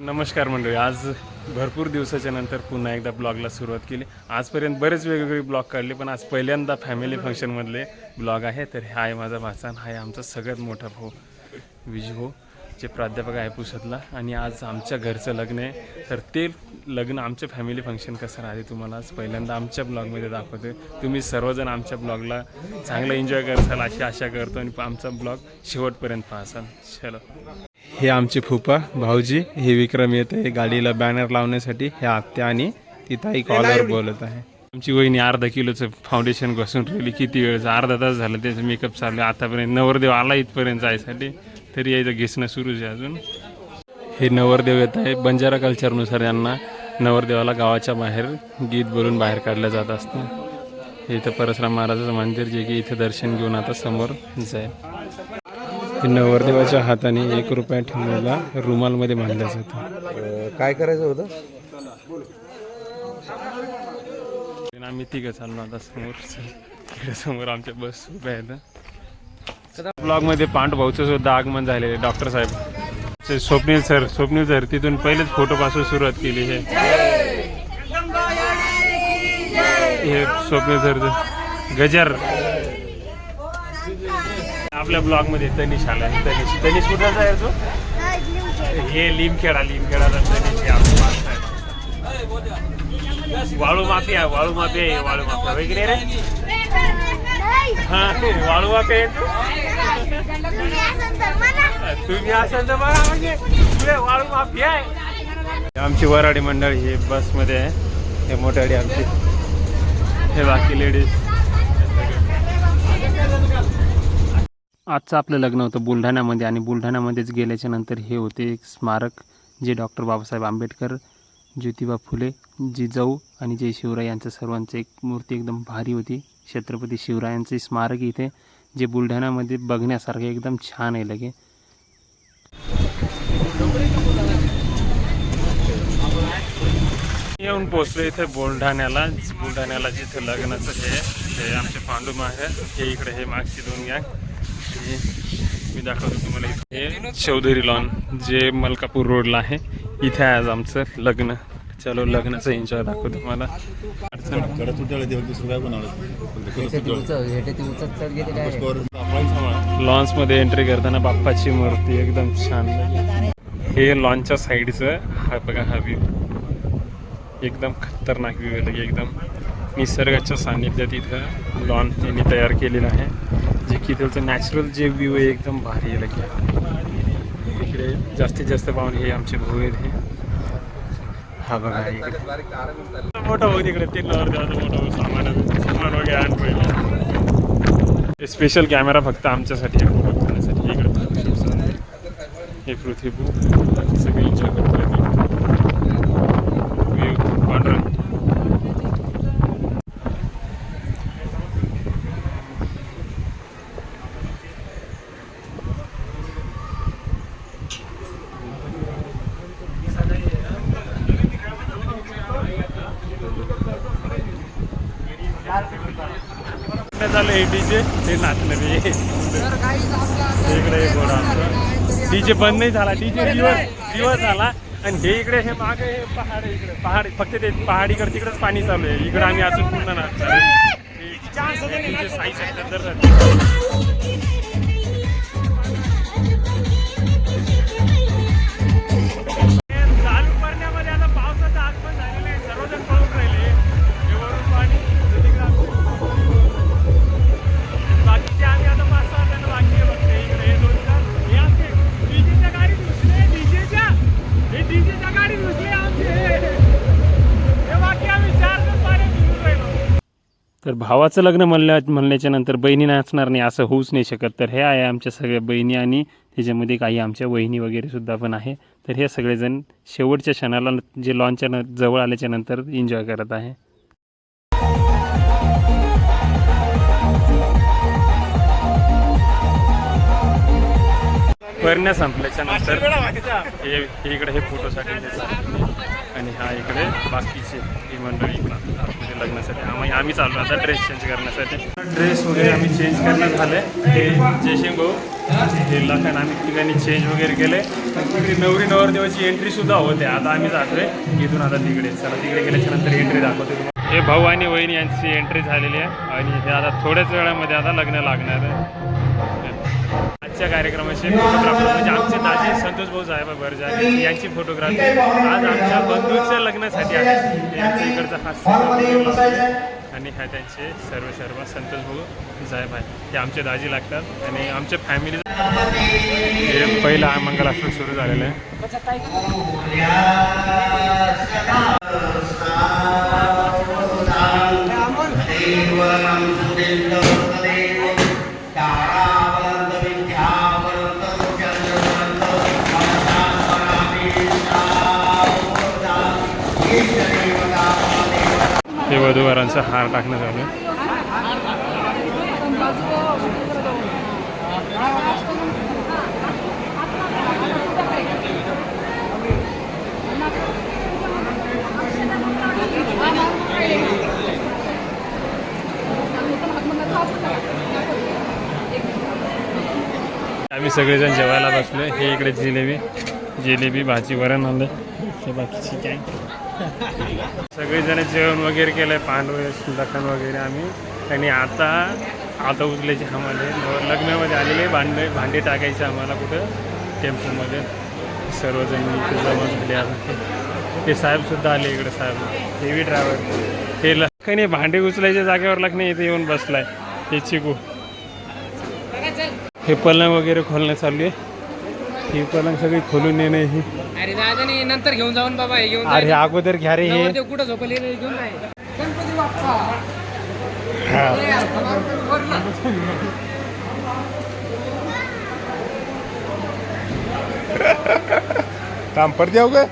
नमस्कार मंडळी, आज भरपूर दिवसाच्या नंतर पुन्हा एकदा ब्लॉगला सुरुवात केली. आजपर्यंत बरेच वेगवेगळे ब्लॉग काढले, पण आज पहिल्यांदा फॅमिली फंक्शनमधले ब्लॉग आहे. तर हा आहे माझा भाचा, हा आहे आमचा सगळ्यात मोठा भाऊ विजू भाऊ, जे प्राध्यापक आहे पुसतला. आणि आज आमच्या घरचं लग्न आहे. तर ते लग्न आमच्या फॅमिली फंक्शन कसं राहते तुम्हाला आज पहिल्यांदा आमच्या ब्लॉगमध्ये दाखवतो. तुम्ही सर्वजण आमच्या ब्लॉगला चांगलं एन्जॉय करसाल अशी आशा करतो आणि आमचा ब्लॉग शेवटपर्यंत पाहसाल. चलो, हे आमचे फुफा भाऊजी, हे विक्रम येत आहे गाडीला बॅनर लावण्यासाठी. हे आत्या आणि ती ताई कॉलवर बोलत आहे. आमची वहिनी अर्धा किलोचं फाउंडेशन घासून ठेवली. किती वेळ, अर्धा तास झाला त्याचं मेकअप चालू आहे. आतापर्यंत नवरदेव आला इथपर्यंत जायसाठी, तरी यायचं घिसणं सुरूच आहे अजून. हे नवरदेव येत आहे. बंजारा कल्चरनुसार यांना नवरदेवाला गावाच्या बाहेर गीत बोलून बाहेर काढलं जात असतं. हे इथं परशुराम महाराजाचं मंदिर, जे की इथं दर्शन घेऊन आता समोर जाईल. नवरदेवाच्या हाताने ₹1 ठेवलेला रुमालमध्ये बांधलं जातं. काय करायचं होतं? आम्ही तिघं चाललो आता समोर आमच्या बस उभ्या आहेत. ब्लॉगमध्ये पांडू भाऊचं सुद्धा आगमन झालेलं आहे. डॉक्टर साहेब स्वप्नील सर तिथून पहिलेच फोटोपासून सुरुवात केली. हे स्वप्नील सर गजर. आपल्या ब्लॉग मध्ये तनिष आला. तनिष कुठं जायचो? हे लिमखेडा तनिष वाळू माफिया वगैरे रे. हा, वाळू माफिया तुम्ही असाल तर बघा, म्हणजे वाळू माफिया आहे. आमची वराडी मंडळी हे बसमध्ये आहे. हे मोठ्याडी आमची, हे बाकी लेडीज. आजचं आपलं लग्न होतं बुलढाण्यामध्ये, आणि बुलढाण्यामध्येच गेल्याच्या नंतर हे होते एक स्मारक, जे डॉक्टर बाबासाहेब आंबेडकर, ज्योतिबा फुले, जिजाऊ आणि जय शिवराय यांचं सर्वांचं एक मूर्ती एकदम भारी होती. छत्रपती शिवरायांचे स्मारक इथे, जे बुलढाण्यामध्ये बघण्यासारखं एकदम छान आहे. लगे येऊन पोचलो इथे बुलढाण्याला जिथे लग्नाचं हे आमचे पांडुमा आहे. हे इकडे हे मागची 2 गँग. मी दाखवतो तुम्हाला. हे चौधरी लॉन, जे मलकापूर रोडला आहे. इथे आज आमचं लग्न. चलो, लग्नाचं एन्जॉय दाखवतो तुम्हाला. लॉन्समध्ये एंट्री करताना बाप्पाची मूर्ती एकदम छान. हे लॉनच्या साईडचं हा बघा, हा व्ह्यू एकदम खतरनाक व्ह्यू आहे. एकदम निसर्गाच्या सान्निध्यात इथं लॉन त्यांनी तयार केलेलं आहे, जे की त्याचं नॅचरल जे व्ह्यू आहे एकदम भारी आहे. लगे इकडे जास्तीत जास्त पाहून हे आमचे भाऊ आहेत. हे हा बघा, इकडे मोठा भाऊ तिकडे 3 नवरदेवाचा मोठा सामान वगैरे आण पहिले. स्पेशल कॅमेरा फक्त आमच्यासाठी आहे फोटो काढण्यासाठी. इकडे हे पृथ्वी सगळे एन्जॉय करतो. पांढरं झालं. हे डीजे हे नाचणारे इकडे घोडा. डीजे बंद नाही झाला, डीजे दिवस झाला. आणि हे इकडे हे मागे हे पहाड फक्त ते पहाडीकडे तिकडेच पाणी चालू आहे. इकडे आम्ही अजून पूर्ण नाचणार. चालू करण्यामध्ये आता पावसाचं आगमन झालेलं आहे. सर्वजण पळून राहिले. वरून पाणी बाकीचे आम्ही आता 5-6 जण बाकी आहे. बघते इकडे हे 2 हे आमचे डीजेच्या गाडी घुसले. डीजेच्या गाडी घुसले आमचे. हे बाकी आम्ही 4 जण पाण्यात भिजून राहिलो. तर भावाचं लग्न म्हणल्याच्या नंतर बहिणी नाचणार नाही असं होऊच नाही शकत. तर हे आहे आमच्या सगळ्या बहिणी, आणि त्याच्यामध्ये काही आमच्या वहिनी वगैरे सुद्धा पण आहे. तर हे सगळेजण शेवटच्या क्षणाला जे लॉनच्या जवळ आल्याच्या नंतर एन्जॉय करत आहे. करण्या संपल्याच्या नंतर हे इकडे हे फोटोसाठी आणि हा इकडे बाकीचे ही मंडळी इकडं आतमध्ये लग्नासाठी आम्ही चाललो आता ड्रेस चेंज करण्यासाठी. ड्रेस वगैरे आम्ही चेंज करणं झालं. हे जयसिंग भाऊ हे लखन आम्ही ठिकाणी चेंज वगैरे केले. तिकडे नवरी नवरदेवाची एंट्रीसुद्धा होते. आता आम्ही जातोय इथून आता तिकडे. चला तिकडे गेल्याच्या नंतर एंट्री दाखवते तुम्हाला. हे भाऊ आणि वहिनी यांची एंट्री झालेली आहे आणि हे आता थोड्याच वेळामध्ये आता लग्न लागणार आहे. आजच्या कार्यक्रमाचे फोटोग्राफर म्हणजे आमचे दाजी संतोष भाऊ साहेब बरजागे यांची फोटोग्राफी आज आमच्या बंधूच्या लग्नासाठी आहे. यांच्या इकडचा हास्य आणि ह्या त्यांचे सर्व संतोष भाऊ साहेब आहे. हे आमचे दाजी लागतात आणि आमच्या फॅमिली हे पहिला मंगलाष्टक सुरू झालेलं आहे. हे वधूवरांचा हार टाकण्यात आलं. आम्ही सगळेजण जेवायला बसलो. हे इकडे जिलेबी भाजी वरण आणलं. हे बाकीची काय सगळेजण जेवण वगैरे केलं. पांडव लखन वगैरे आम्ही आणि आता उचलायचे आम्हाला लग्नामध्ये आलेले भांडे टाकायचे आम्हाला कुठं टेम्पोमध्ये. सर्वजण इथे जमा झाले. आता ते साहेबसुद्धा आले इकडे. साहेब हेवी ड्रायव्हर हे लखन भांडे उचलायच्या जागेवर लखन इथे येऊन बसलाय. हे चिकू हे पलंग वगैरे खोलणं चालू आहे. ही पलंग सगळी खोलून येणे. ही अरे दादा नंतर घेऊन जाऊन बाबा हे घेऊन अरे अगोदर घ्या रे. हे कुठं झोपले घेऊन जाय. गणपती बाप्पा काम पड द्याव ग.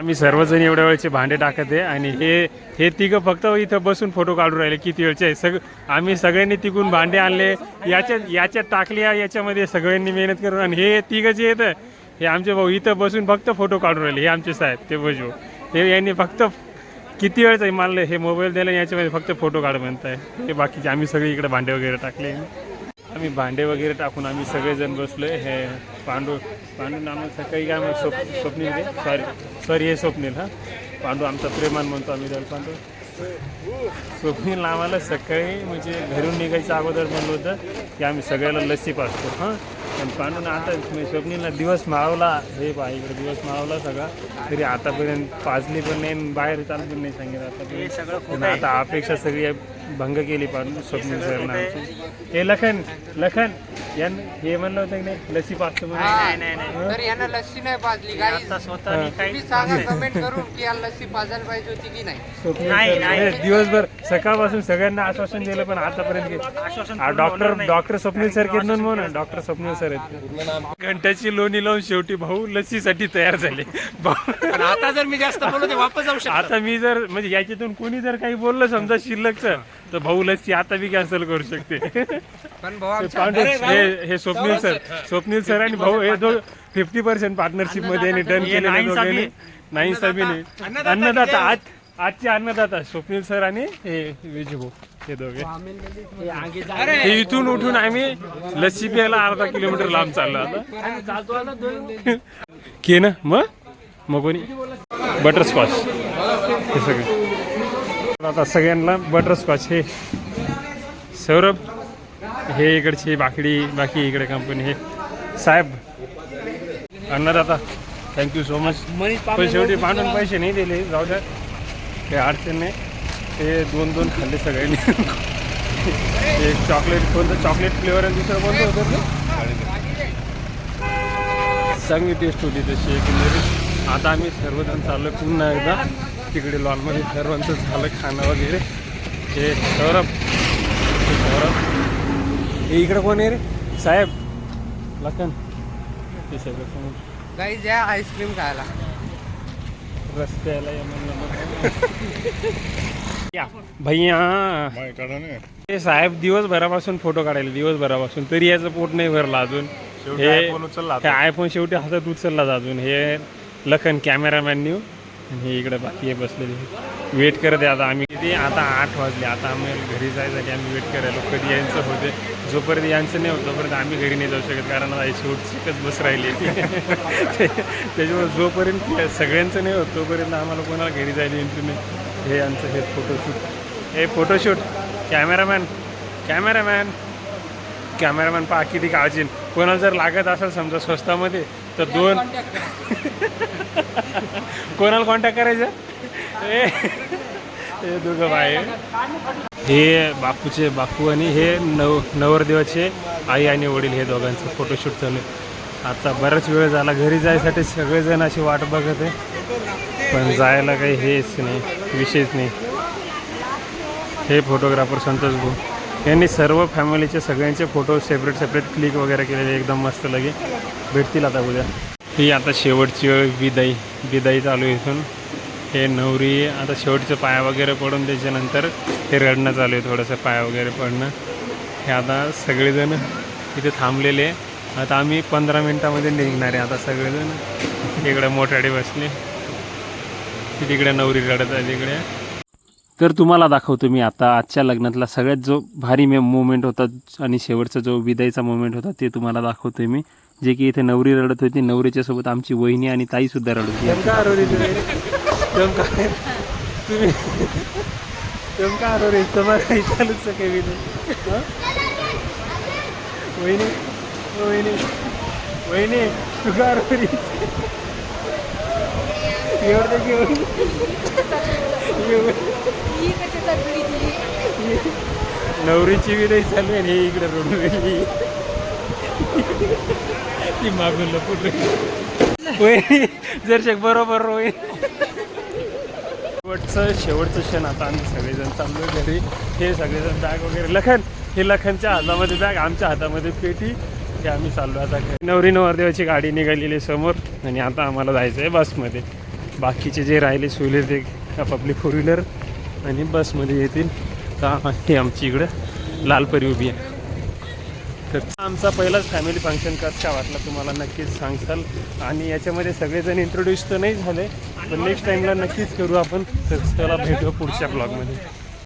आम्ही सर्वजण एवढ्या वेळचे भांडे टाकत आहे आणि हे तिघं फक्त इथं बसून फोटो काढून राहिले. किती वेळचे आहे आम्ही सगळ्यांनी तिकून भांडे आणले. याच्यात टाकले. याच्यामध्ये सगळ्यांनी मेहनत करून आणि हे तिघं जे येतं हे आमचे भाऊ इथं बसून फक्त फोटो काढून राहिले. हे आमचे साहेब ते बजू हे यांनी फक्त किती वेळचं आहे मला हे मोबाईल द्यायला याच्यामध्ये फक्त फोटो काढ म्हणत आहे. हे बाकीचे आम्ही सगळे इकडे भांडे वगैरे टाकले. आम्ही भांडे वगैरे टाकून आम्ही सगळेजण बसलो आहे. हे पांडू नामक सकाळी काय मग स्वप्नील सॉरी हे स्वप्नील हां पांडू आमचा प्रेमान म्हणतो आम्ही त्याला. पांडू स्वप्नील आम्हाला सकाळी म्हणजे घरून निघायचं अगोदर म्हणलं होतं की आम्ही सगळ्याला लस्सी पाजतो. हां पण पांडूनं आता स्वप्नीलला दिवस माळवला. हे पहा इकडे दिवस माळवला सगळा. तरी आतापर्यंत पाजली पण नाही बाहेर चालू पण नाही सांगितलं. आतापर्यंत आता अपेक्षा सगळी भंग केली पांडू स्वप्नील सरनं आमची. हे लखन हे म्हणलं होतं की नाही लस्सी पाजतो म्हणून. तर यांना लस्सी नाही पाजली तुम्ही सांगा कमेंट करून की याला लस्सी पाजायला पाहिजे होती की नाही. दिवसभर सकाळपासून सगळ्यांना आश्वासन दिलं पण आतापर्यंत डॉक्टर स्वप्नील सर केलं म्हणून डॉक्टर स्वप्नील सर आहेत. घंट्याची लोणी लावून शेवटी भाऊ लस्सीसाठी तयार झाले. आता जर मी जास्त बोललो ते वापस जाऊ शकतो. आता मी जर म्हणजे याच्यातून कोणी जर काही बोललं समजा शिल्लकचं तर भाऊ लस्सी आता बी कॅन्सल करू शकते. पण हे स्वप्नील सर आणि भाऊ हे 50% पार्टनरशिप मध्ये डन केले दोघांनी. नाही सभीने अन्नदाता आजचे अन्नदाता स्वप्नील सर आणि हे विजू भाऊ हे दोघे. हे इथून उठून आम्ही लस्सी प्यायला अर्धा किलोमीटर लांब चाललो आता. के ना मग कोणी बटरस्कॉच हे सगळं आता सगळ्यांना बटरस्कॉच. हे सौरभ हे इकडची बाकी इकडे कंपनी. हे साहेब अन्नदाता थँक्यू सो मच. पण शेवटी पांडून पैसे नाही दिले जाऊ द्या काही अडचण नाही. ते दोन खाल्ले सगळ्यांनी. एक चॉकलेट फ्लेवर आणि दुसरं कोणतं होतं चांगली टेस्ट होती तशी एकंदरीत. आता आम्ही सर्वजण चाललो पुन्हा एकदा तिकडे लॉनमध्ये. सर्वांचं झालं खाणं वगैरे. हे सौरभ हे इकडे कोण आहे रे साहेब लखन ते सगळं गाईज या आईस्क्रीम खायला रस्त्याला या भैया हे साहेब दिवसभरापासून फोटो काढायला दिवसभरापासून तरी याचं पोट नाही भरलं अजून. हे आयफोन शेवटी हातात उचलला अजून. हे लखन कॅमेरामॅन न्यू आणि हे इकडे बाकी हे बसलेले वेट करत आहे. आता आम्ही किती आता 8 वाजले. आता आम्ही घरी जायसाठी आम्ही वेट करायला कधी यांचं होते. जोपर्यंत यांचं नाही होत तोपर्यंत आम्ही घरी नाही जाऊ शकत कारण आता शेवटचीच बस राहिली त्याच्यामुळे जोपर्यंत सगळ्यांचं नाही होत तोपर्यंत आम्हाला कोणाला घरी जायला इंटू नाही. हे यांचं हे फोटोशूट कॅमेरामॅन पहा किती काळजी. कोणाला जर लागत असेल समजा स्वस्तामध्ये तर 2 कोणाला कॉन्टॅक्ट करायचं. हे दोघं बाय हे बापू आणि हे नवरदेवाचे आई आणि वडील हे दोघांचं फोटोशूट चालू आहे. आता बराच वेळ झाला घरी जायसाठी सगळेजण अशी वाट बघत आहे पण जायला काही हेच नाही विषयच नाही. हे फोटोग्राफर संतोष भाऊ यांनी सर्व फॅमिलीचे सगळ्यांचे फोटो सेपरेट क्लिक वगैरे केलेले एकदम मस्त लगे भेटतील आता उद्या. ही आता शेवटची वेळ विदाई चालू आहे इथून. हे नवरी आता शेवटचं पाया वगैरे पडून त्याच्यानंतर हे रडणं चालू आहे थोडंसं पाया वगैरे पडणं. हे आता सगळेजण इथे थांबलेले. आता आम्ही 15 मिनटामध्ये निघणार आहे. आता सगळेजण इकडे मोठाडी बसले तिकडे नवरी रडत आहे तिकडे. तर तुम्हाला दाखवतो मी आता आजच्या लग्नातला सगळ्यात जो भारी मोमेंट होता आणि शेवटचा जो विदाईचा मोमेंट होता ते तुम्हाला दाखवतोय मी. जे की इथे नवरी रडत होती. नवरीच्या सोबत आमची वहिनी आणि ताईसुद्धा रडत होती. नवरीची विदाई चालू आहे हे इकडे रडून गेली ती मागून लपून राहिली. जर बरोबर होईल शेवटचं क्षण. आता आम्ही सगळेजण चाललो घरी. हे सगळेजण बॅग वगैरे हे लखनच्या हातामध्ये बॅग आमच्या हातामध्ये पेटी. हे आम्ही चाललो आता नवरी नवरदेवाची गाडी निघालेली समोर आणि आता आम्हाला जायचं आहे बसमध्ये. बाकीचे जे राहिले सुले ते पब्लिक 4 व्हीलर आणि बसमध्ये येतील. तर ही आमची इकडं लालपरी उभी आहे. तर आमचा पहिलाच फॅमिली फंक्शन कसा वाटला तुम्हाला नक्कीच सांगताल. आणि याच्यामध्ये सगळेजण इंट्रोड्यूस तर नाही झाले पण नेक्स्ट टाईमला नक्कीच करू आपण. तर चला भेटू पुढच्या ब्लॉगमध्ये.